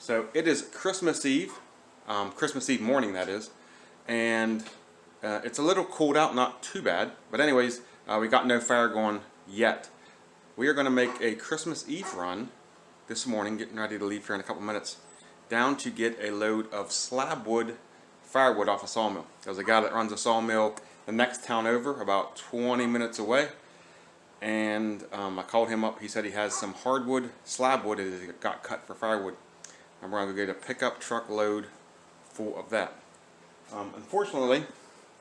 So it is Christmas Eve, Christmas Eve morning that is, and it's a little cooled out, not too bad, but anyways, we got no fire going yet. We are going to make a Christmas Eve run this morning, getting ready to leave here in a couple minutes, down to get a load of slabwood firewood off a sawmill. There's a guy that runs a sawmill the next town over, about 20 minutes away, and I called him up. He said he has some hardwood, slabwood that he got cut for firewood. And we're going to get a pickup truck load full of that. Unfortunately,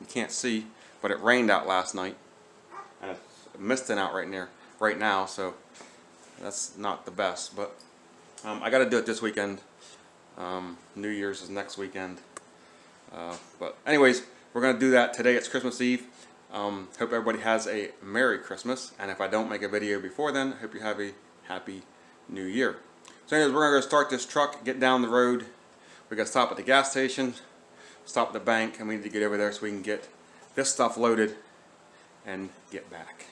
you can't see, but it rained out last night, and it's misting out right now, so that's not the best. But I got to do it this weekend. New Year's is next weekend. But anyways, we're going to do that today. It's Christmas Eve. Hope everybody has a Merry Christmas, and if I don't make a video before then, I hope you have a Happy New Year. So anyways, we're going to go start this truck, get down the road. We got to stop at the gas station, stop at the bank, and we need to get over there so we can get this stuff loaded and get back.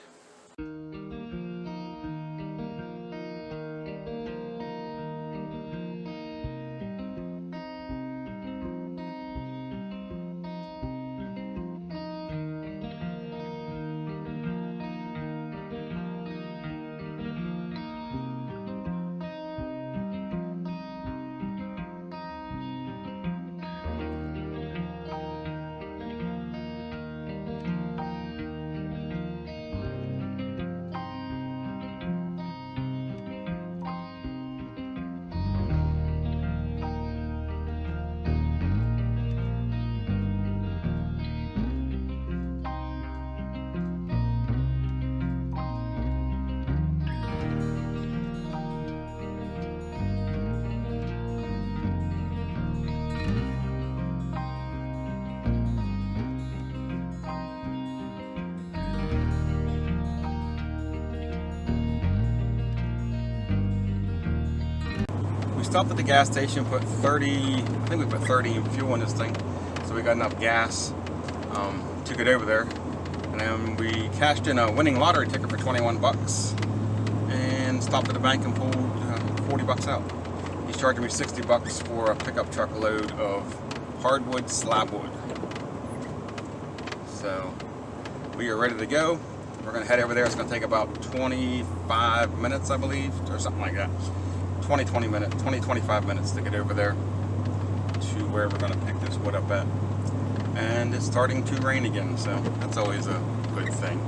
Stopped at the gas station, put 30, I think we put 30 in fuel in this thing, so we got enough gas to get over there. And then we cashed in a winning lottery ticket for 21 bucks and stopped at the bank and pulled 40 bucks out. He's charging me 60 bucks for a pickup truck load of hardwood slabwood. So we are ready to go. We're going to head over there. It's going to take about 25 minutes, I believe, or something like that. 20-25 minutes to get over there to where we're going to pick this wood up at. And it's starting to rain again, so that's always a good thing.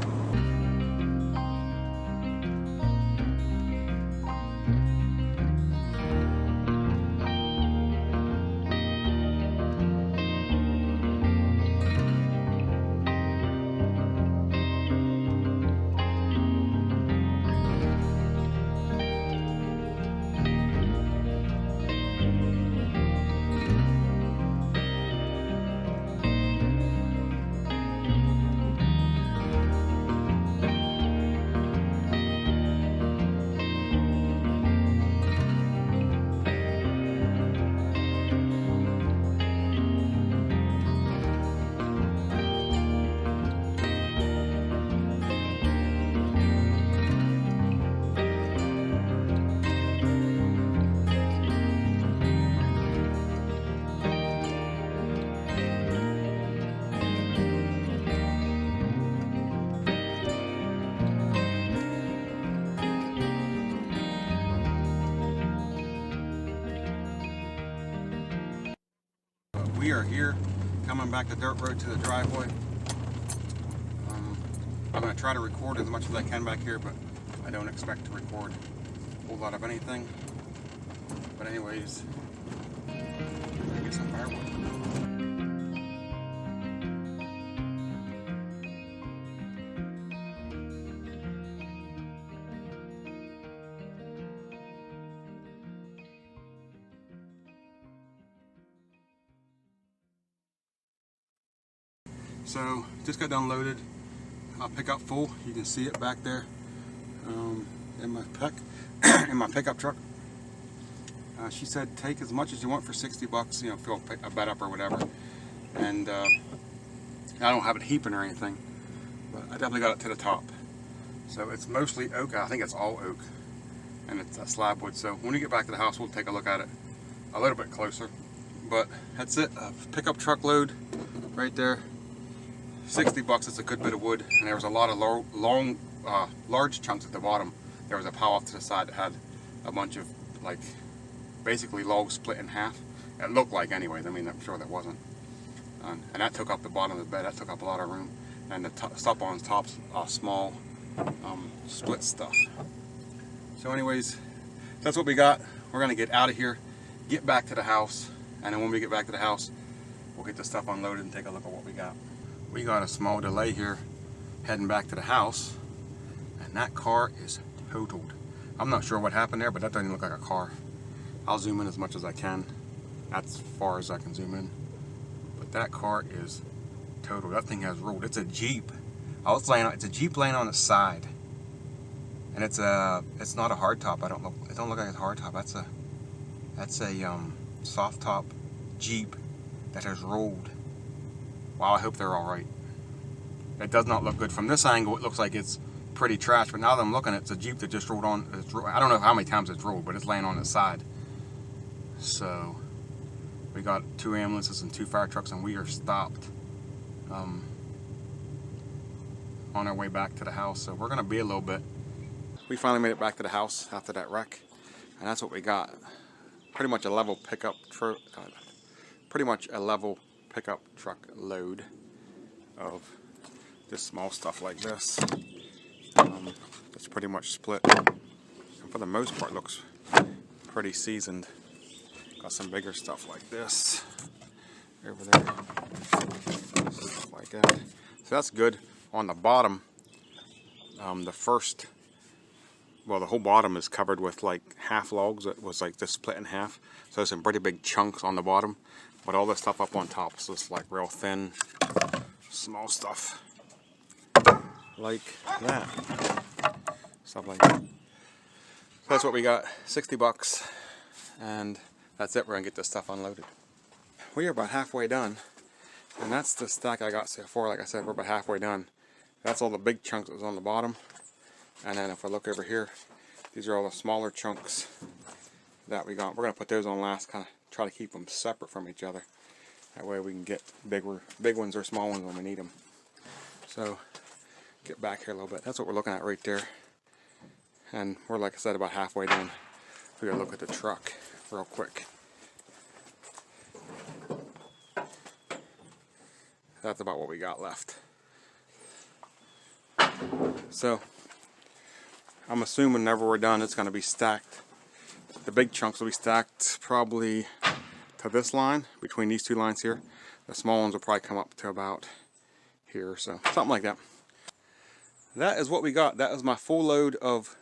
We are here, coming back the dirt road to the driveway. I'm going to try to record as much as I can back here, but I don't expect to record a whole lot of anything. But anyways, I'm going to get some firewood. So just got done loaded. I'll pick up full. You can see it back there in my pickup truck. She said take as much as you want for 60 bucks. You know, fill a bed up or whatever. And I don't have it heaping or anything, but I definitely got it to the top. So it's mostly oak. I think it's all oak, and it's a slab wood. So when we get back to the house, we'll take a look at it a little bit closer. But that's it, a pickup truck load right there. 60 bucks, it's a good bit of wood, and there was a lot of large chunks at the bottom. There was a pile off to the side that had a bunch of, like, basically logs split in half. It looked like anyways, I mean, I'm sure that wasn't. And that took up the bottom of the bed, that took up a lot of room. And the stuff on the top's small split stuff. So anyways, that's what we got. We're gonna get out of here, get back to the house, and then when we get back to the house, we'll get the stuff unloaded and take a look at what we got. We got a small delay here heading back to the house, and that car is totaled. I'm not sure what happened there, but that doesn't look like a car. I'll zoom in as much as I can. That's as far as I can zoom in. But that car is totaled. That thing has rolled. It's a Jeep. It's a Jeep laying on its side. And it's not a hardtop. It don't look like it's a hardtop. That's a soft top Jeep that has rolled. Wow, I hope they're all right. It does not look good. From this angle, it looks like it's pretty trash, but now that I'm looking, it's a Jeep that just rolled on. I don't know how many times it's rolled, but it's laying on its side. So, we got 2 ambulances and 2 fire trucks, and we are stopped on our way back to the house. So we're gonna be a little bit. We finally made it back to the house after that wreck, and that's what we got. Pretty much a level pickup truck. Pickup truck load of this small stuff like this. It's pretty much split, and for the most part looks pretty seasoned. Got some bigger stuff like this over there, stuff like that. So that's good. On the bottom, the whole bottom is covered with like half logs. It was like this split in half, so there's some pretty big chunks on the bottom. But all this stuff up on top is just like real thin, small stuff. Like that. Stuff like that. So that's what we got. 60 bucks. And that's it. We're going to get this stuff unloaded. We are about halfway done. And that's the stack I got so far. Like I said, we're about halfway done. That's all the big chunks that was on the bottom. And then if I look over here, these are all the smaller chunks that we got. We're going to put those on last, kind of try to keep them separate from each other. That way we can get big ones or small ones when we need them. So, get back here a little bit. That's what we're looking at right there. And we're, like I said, about halfway done. We gotta look at the truck real quick. That's about what we got left. So, I'm assuming whenever we're done, it's gonna be stacked. The big chunks will be stacked probably to this line, between these 2 lines here. The small ones will probably come up to about here, so something like that. That is what we got. That is my full load of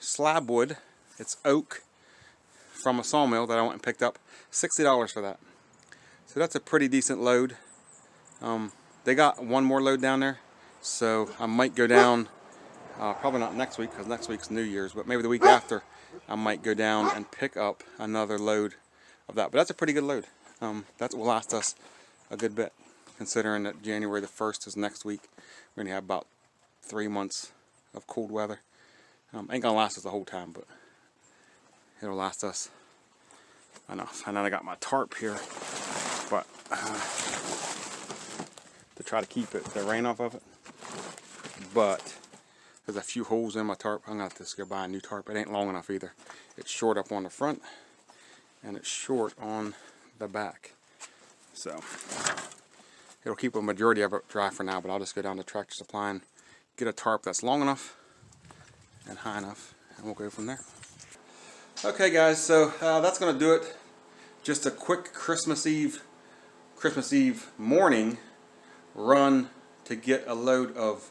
slab wood. It's oak from a sawmill that I went and picked up. $60 for that. So that's a pretty decent load. They got one more load down there, so I might go down, probably not next week because next week's New Year's, but maybe the week after I might go down and pick up another load of that. But that's a pretty good load. That will last us a good bit, considering that January the 1st is next week. We're going to have about 3 months of cold weather. Ain't going to last us the whole time, but it'll last us enough. And then I got my tarp here, but to try to keep the rain off of it. But there's a few holes in my tarp. I'm going to have to go buy a new tarp. It ain't long enough either. It's short up on the front, and it's short on the back. So it'll keep a majority of it dry for now, but I'll just go down to Tractor Supply and get a tarp that's long enough and high enough, and we'll go from there. Okay guys, so that's going to do it. Just a quick Christmas Eve morning run to get a load of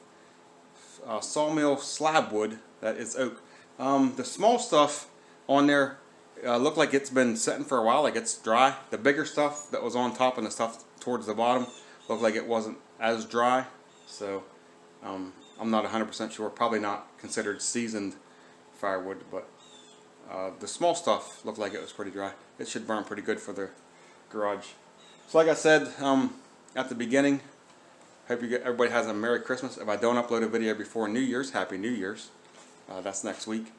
sawmill slab wood that is oak. The small stuff on there looked like it's been sitting for a while, like it's dry. The bigger stuff that was on top and the stuff towards the bottom looked like it wasn't as dry. So I'm not 100% sure. Probably not considered seasoned firewood, but the small stuff looked like it was pretty dry. It should burn pretty good for the garage. So like I said at the beginning, hope everybody has a Merry Christmas. If I don't upload a video before New Year's, Happy New Year's. That's next week.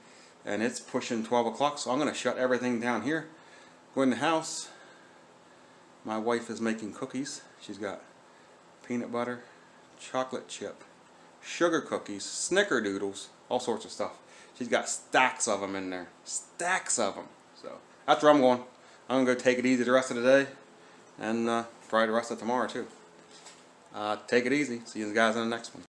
And it's pushing 12 o'clock, so I'm going to shut everything down here. Go in the house. My wife is making cookies. She's got peanut butter, chocolate chip, sugar cookies, snickerdoodles, all sorts of stuff. She's got stacks of them in there. Stacks of them. So that's where I'm going. I'm going to go take it easy the rest of the day. And probably the rest of tomorrow too. Take it easy. See you guys in the next one.